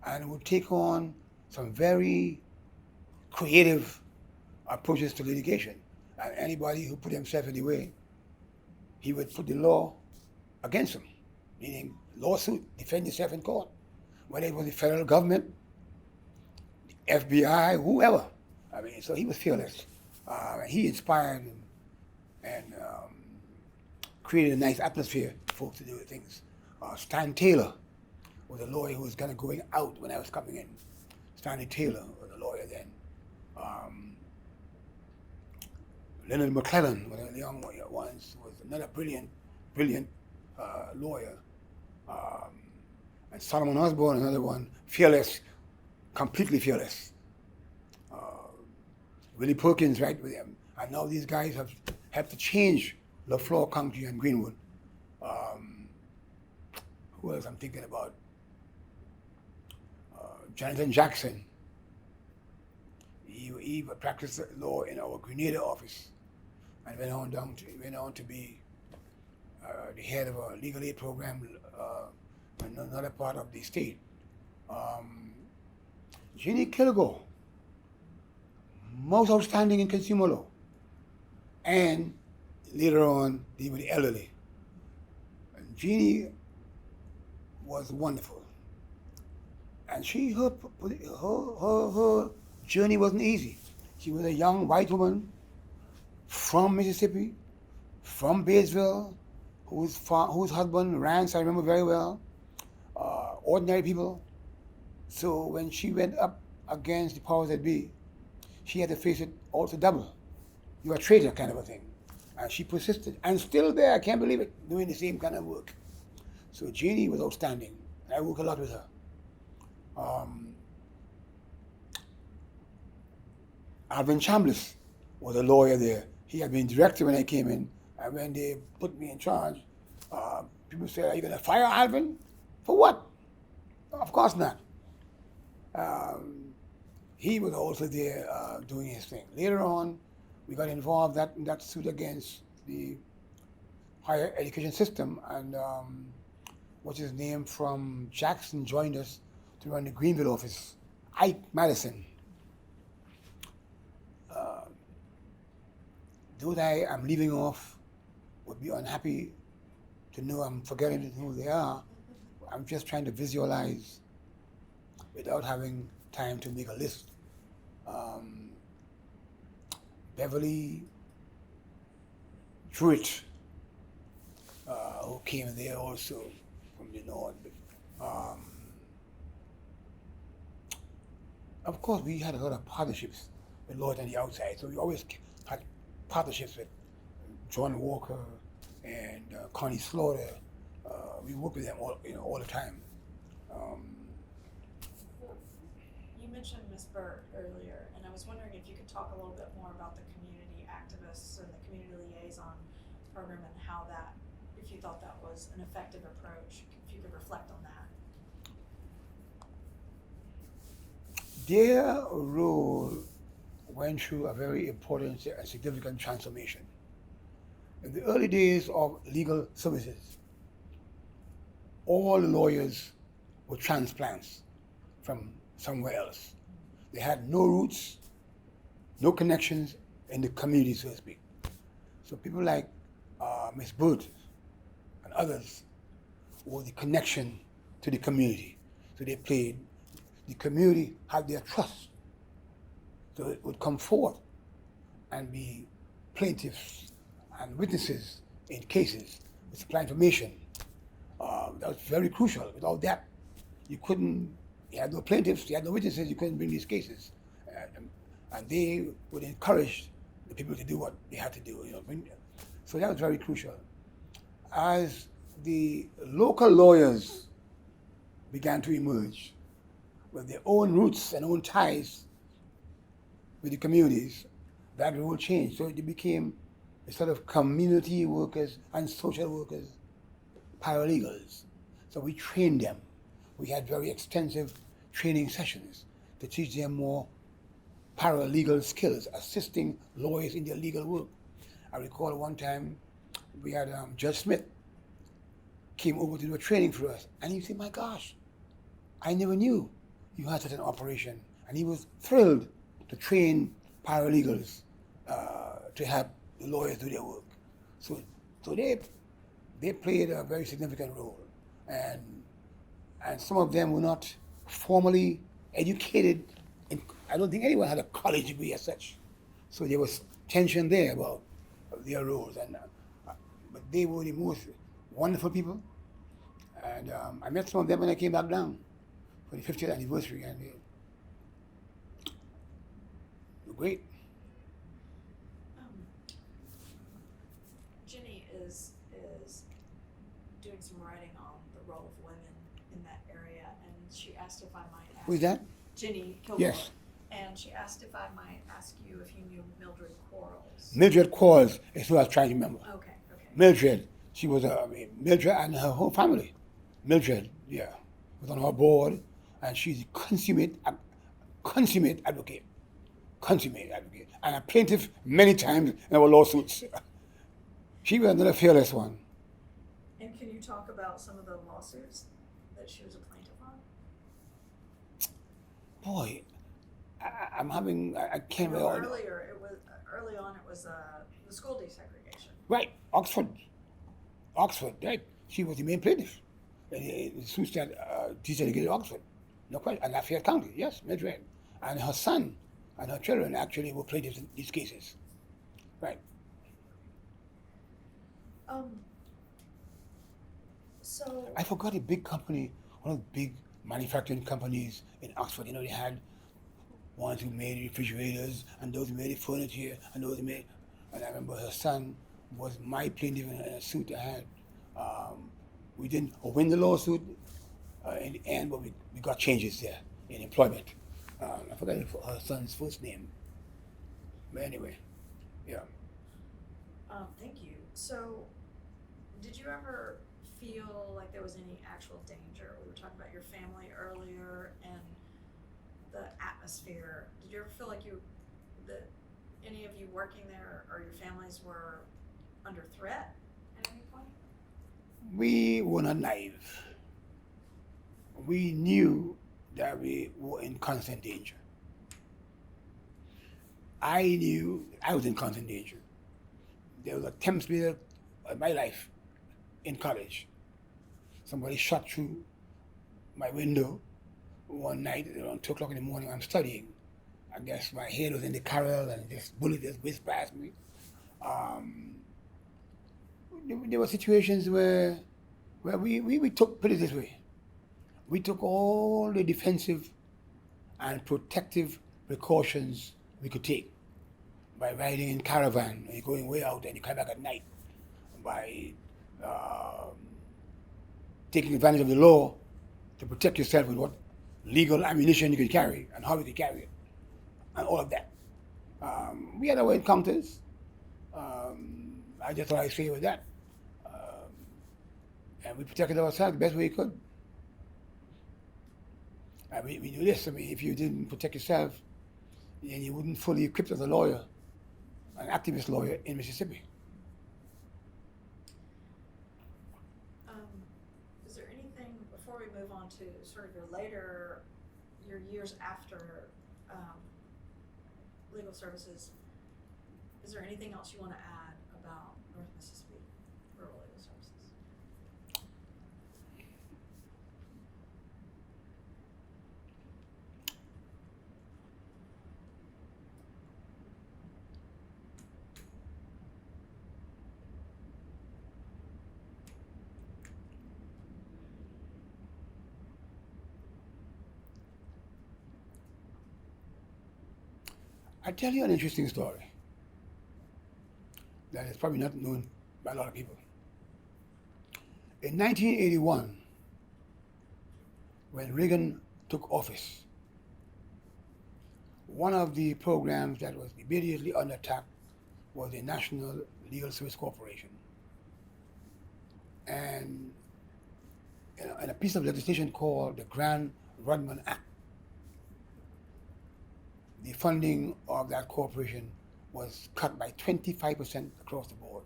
And would take on some very creative approaches to litigation. And anybody who put himself in the way, he would put the law against him, meaning lawsuit, defend yourself in court. Whether it was the federal government, the FBI, whoever. I mean, so he was fearless. He inspired and created a nice atmosphere for folks to do things. Stan Taylor was a lawyer who was kind of going out when I was coming in. Stanley Taylor was a lawyer then. Leonard McClellan, one of the young ones, was another brilliant lawyer. And Solomon Osborne, another one, fearless, completely fearless. Willie Perkins, right with him. And now these guys have helped to change LaFleur County and Greenwood. Who else I'm thinking about? Jonathan Jackson. He practiced law in our Grenada office and went on to be the head of a legal aid program in another part of the state. Jeannie Kilgore, most outstanding in consumer law, and later on dealing with the elderly. And Jeannie was wonderful, and her journey wasn't easy. She was a young white woman from Mississippi, from Batesville, whose husband, Rance, I remember very well, ordinary people. So when she went up against the powers that be, she had to face it also double. You're a traitor kind of a thing. And she persisted, and still there, I can't believe it, doing the same kind of work. So Jeannie was outstanding. I work a lot with her. Alvin Chambliss was a lawyer there. He had been director when I came in, and when they put me in charge, people said, "Are you going to fire Alvin? For what?" Of course not. He was also there doing his thing. Later on, we got involved in that suit against the higher education system, and what's his name from Jackson joined us to run the Greenville office, Ike Madison. Those I'm leaving off would be unhappy to know I'm forgetting who they are. I'm just trying to visualize without having time to make a list. Beverly Druitt, who came there also from the north. Of course, we had a lot of partnerships with lawyers on the outside, so we always had partnerships with John Walker and Connie Slaughter. We worked with them all the time. You mentioned Ms. Burt earlier, and I was wondering if you could talk a little bit more about the community activists and the community liaison program and how that, if you thought that was an effective approach, if you could reflect on that. Their role went through a very important and significant transformation. In the early days of legal services, all the lawyers were transplants from somewhere else. They had no roots, no connections in the community, so to speak. So people like Miss Booth and others were the connection to the community. So they played, the community had their trust. So it would come forth and be plaintiffs and witnesses in cases with supply information. That was very crucial. Without that, you couldn't, you had no plaintiffs, you had no witnesses, you couldn't bring these cases. And they would encourage the people to do what they had to do. So that was very crucial. As the local lawyers began to emerge with their own roots and own ties with the communities, that role changed. So they became a sort of community workers and social workers, paralegals. So we trained them. We had very extensive training sessions to teach them more paralegal skills, assisting lawyers in their legal work. I recall one time we had Judge Smith came over to do a training for us, and he said, "My gosh, I never knew you had such an operation." And he was thrilled to train paralegals to help the lawyers do their work. So they played a very significant role, and some of them were not formally educated. I don't think anyone had a college degree as such. So there was tension there about their roles, but they were the most wonderful people. And I met some of them when I came back down for the 50th anniversary, and they were great. Ginny is doing some writing on the role of women in that area, and she asked if I might ask. Who's that? Ginny Kilgore. Yes. And she asked if I might ask you if you knew Mildred Quarles. Mildred Quarles is who I was trying to remember. Okay. Mildred, she was Mildred and her whole family. Mildred, yeah, was on our board, and she's a consummate advocate, and a plaintiff many times in our lawsuits. She was another fearless one. And can you talk about some of the lawsuits that she was a plaintiff on? Boy, I can't remember. Early on it was the school desegregation. Right, Oxford, right. She was the main plaintiff. The suits that desegregated Oxford, no question, and Lafayette County, yes, Mildred. And her son and her children actually were plaintiffs in these cases. Right. So I forgot a big company, one of the big manufacturing companies in Oxford. They had ones who made refrigerators, and those who made furniture, and those who made. And I remember her son was my plaintiff in a suit I had. We didn't win the lawsuit in the end, but we got changes there in employment. I forgot her son's first name. But anyway, yeah. Thank you. So, did you ever feel like there was any actual danger? We were talking about your family earlier and the atmosphere. Did you ever feel like that any of you working there or your families were under threat at any point? We were not naive. We knew that we were in constant danger. I knew I was in constant danger. There was attempts made at my life in college. Somebody shot through my window one night around 2 o'clock in the morning. I'm studying. I guess my head was in the carrel and this bullet just whizzed past me. There were situations where we took, put it this way, we took all the defensive and protective precautions we could take by riding in caravan and going way out and you come back at night, by taking advantage of the law to protect yourself with what legal ammunition you could carry and how you could carry it, and all of that. We had our encounters. I just thought I'd say with that. And we protected ourselves the best way we could. I mean, we knew this. I mean, if you didn't protect yourself, then you wouldn't fully equipped as a lawyer, an activist lawyer in Mississippi. Is there anything, before we move on to sort of your years after legal services, is there anything else you want to add about North Mississippi Rural Legal Services? I tell you an interesting story that is probably not known by a lot of people. In 1981, when Reagan took office, one of the programs that was immediately under attack was the National Legal Service Corporation. And in a piece of legislation called the Grand Rodman Act, the funding of that corporation was cut by 25% across the board.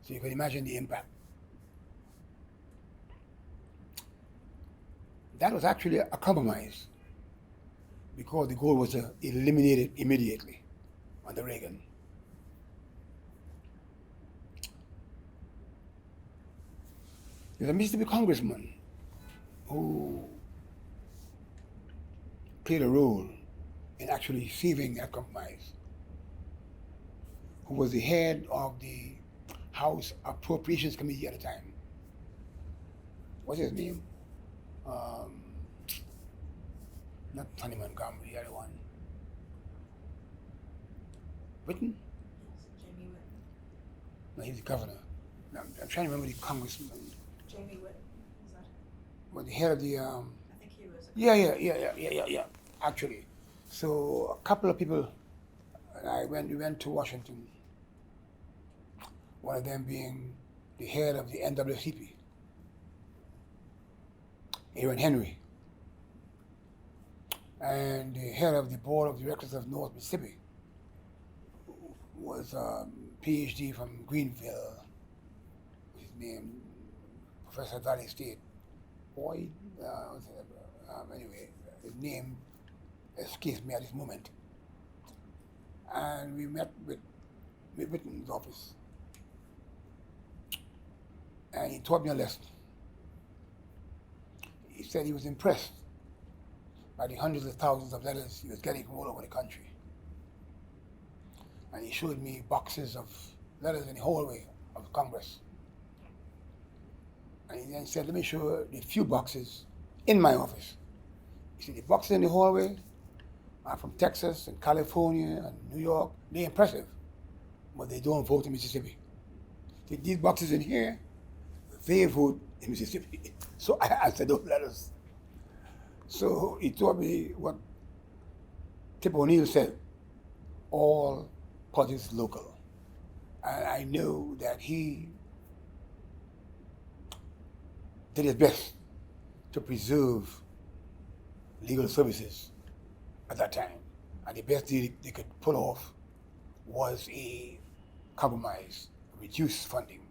So you can imagine the impact. That was actually a compromise because the goal was to eliminate it immediately under Reagan. There's a Mississippi congressman who played a role in actually saving that compromise, who was the head of the House Appropriations Committee at the time. What's his name? Not Tony Montgomery, the other one. Whitten? Jamie Whitten. No, he's the governor. I'm trying to remember the congressman. Jamie Whitten, is that? Well, the head of the. I think he was. Yeah. Actually, so a couple of people, we went to Washington. One of them being the head of the NAACP, Aaron Henry, and the head of the board of directors of North Mississippi was a PhD from Greenville. His name, Professor Valley State. Boyd, anyway, his name escapes me at this moment. And we met with Whitten's office. And he taught me a lesson. He said he was impressed by the hundreds of thousands of letters he was getting from all over the country. And he showed me boxes of letters in the hallway of Congress. And he then said, let me show you the few boxes in my office. He said, the boxes in the hallway are from Texas and California and New York. They're impressive, but they don't vote in Mississippi. These boxes in here, they vote in Mississippi. So I answered those letters. So he told me what Tip O'Neill said, all politics local. And I know that he did his best to preserve legal services at that time. And the best deal they could pull off was a compromise, reduced funding.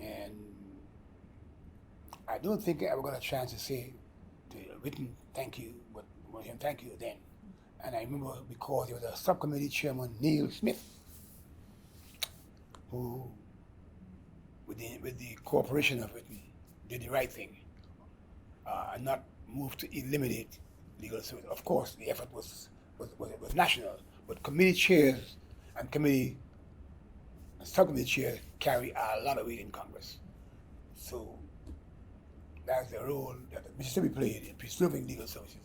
And I don't think I ever got a chance to say to Whitten thank you, but him thank you then. And I remember because there was a subcommittee chairman, Neil Smith, who, with the cooperation of Whitten, did the right thing and not move to eliminate legal service. Of course, the effort was national, but committee chairs and subcommittee chairs carry a lot of weight in Congress. So that's the role that Mississippi played in preserving legal services.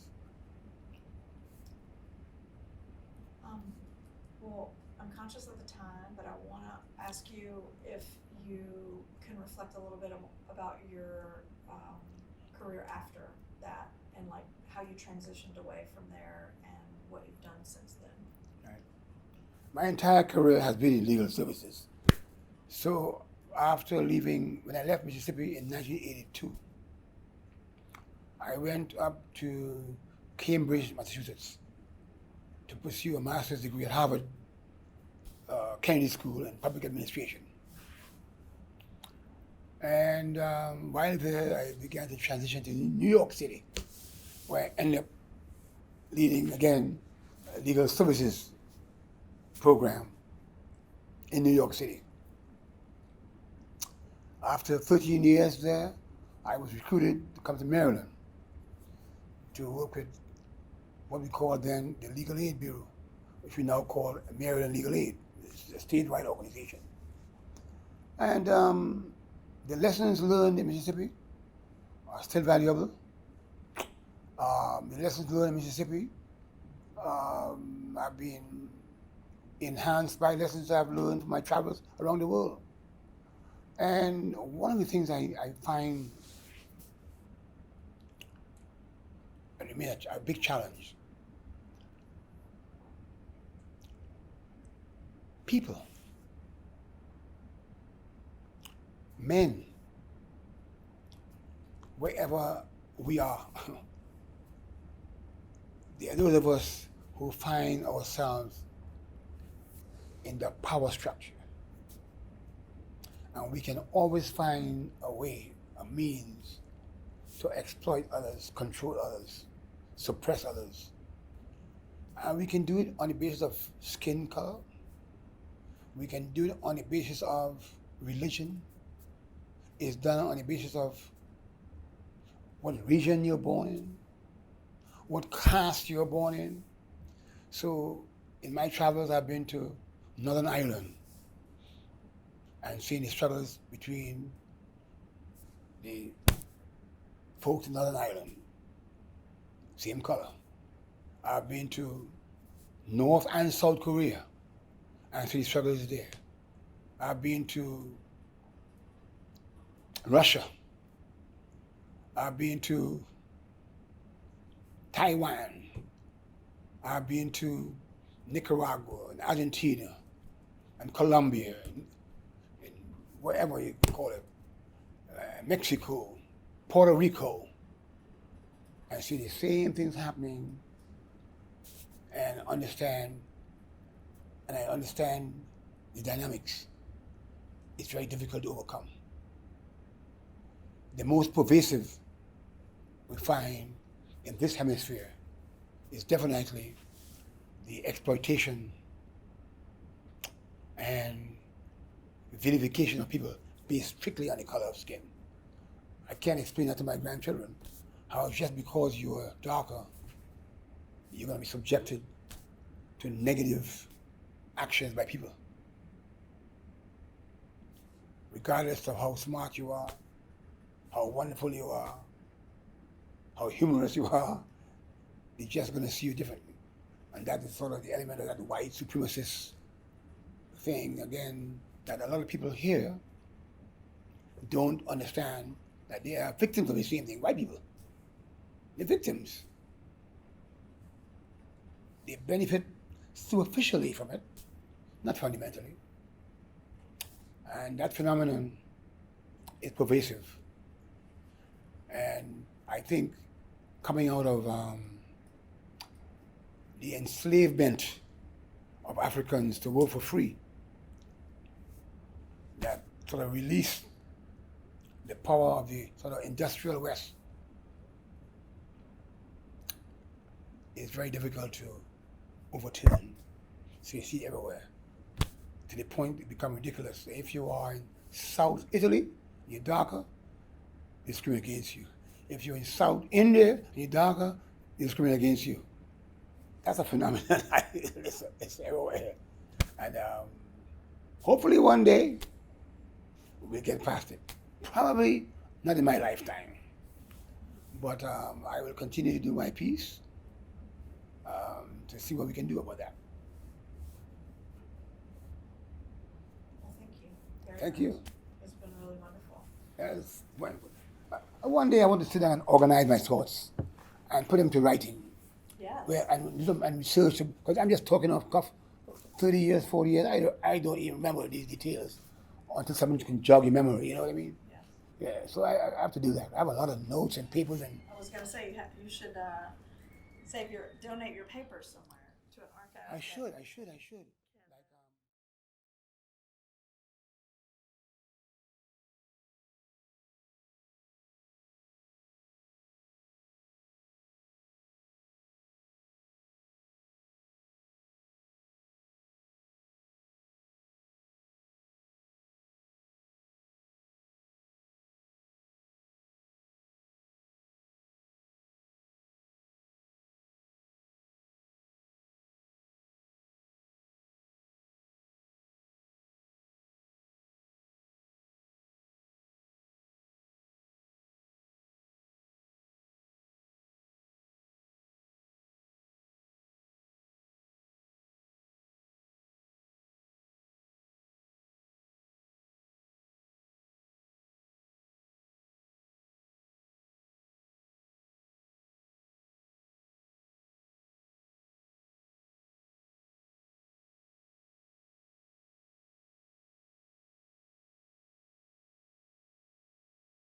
Well, I'm conscious of the time, but I want to ask you if you can reflect a little bit about your career after that and like how you transitioned away from there and what you've done since then. Right. My entire career has been in legal services. So after leaving, when I left Mississippi in 1982, I went up to Cambridge, Massachusetts, to pursue a master's degree at Harvard Kennedy School in Public Administration. And while there, I began to transition to New York City, where I ended up leading, again, a legal services program in New York City. After 13 years there, I was recruited to come to Maryland to work with what we called then the Legal Aid Bureau, which we now call Maryland Legal Aid. It's a statewide organization. And the lessons learned in Mississippi are still valuable. The lessons learned in Mississippi have been enhanced by lessons I've learned from my travels around the world. And one of the things I find a big challenge, people, men, wherever we are, there are those of us who find ourselves in the power structure. And we can always find a way, a means to exploit others, control others, suppress others. And we can do it on the basis of skin color. We can do it on the basis of religion. It's done on the basis of what region you're born in, what caste you're born in. So in my travels, I've been to Northern Ireland and seen the struggles between the folks in Northern Ireland, same color. I've been to North and South Korea and seen the struggles there. I've been to Russia. I've been to Taiwan. I've been to Nicaragua and Argentina and Colombia and wherever you call it, Mexico, Puerto Rico, and see the same things happening and I understand the dynamics. It's very difficult to overcome. The most pervasive we find in this hemisphere is definitely the exploitation and vilification of people based strictly on the color of skin. I can't explain that to my grandchildren, how just because you're darker, you're going to be subjected to negative actions by people. Regardless of how smart you are, how wonderful you are, how humorous you are, they're just going to see you differently. And that is sort of the element of that white supremacist thing, again, that a lot of people here don't understand that they are victims of the same thing. White people, they're victims. They benefit superficially from it, not fundamentally. And that phenomenon is pervasive. And I think coming out of the enslavement of Africans to work for free, that sort of released the power of the sort of industrial West, is very difficult to overturn. So you see it everywhere, to the point it becomes ridiculous. If you are in South Italy, you're darker, they discriminate against you. If you're in South India, you're darker, they discriminate against you. That's a phenomenon. It's everywhere. And hopefully one day we'll get past it. Probably not in my lifetime. But I will continue to do my piece to see what we can do about that. Well, thank you. Very Thank much. you. It's been really wonderful. Yes. One day I want to sit down and organize my thoughts and put them to writing. Yes. And research them, because I'm just talking off cuff. 30 years, 40 years, I don't even remember these details until someone can jog your memory, you know what I mean? Yes. Yeah, so I have to do that. I have a lot of notes and papers and I was gonna say you should donate your papers somewhere to an archive. I should.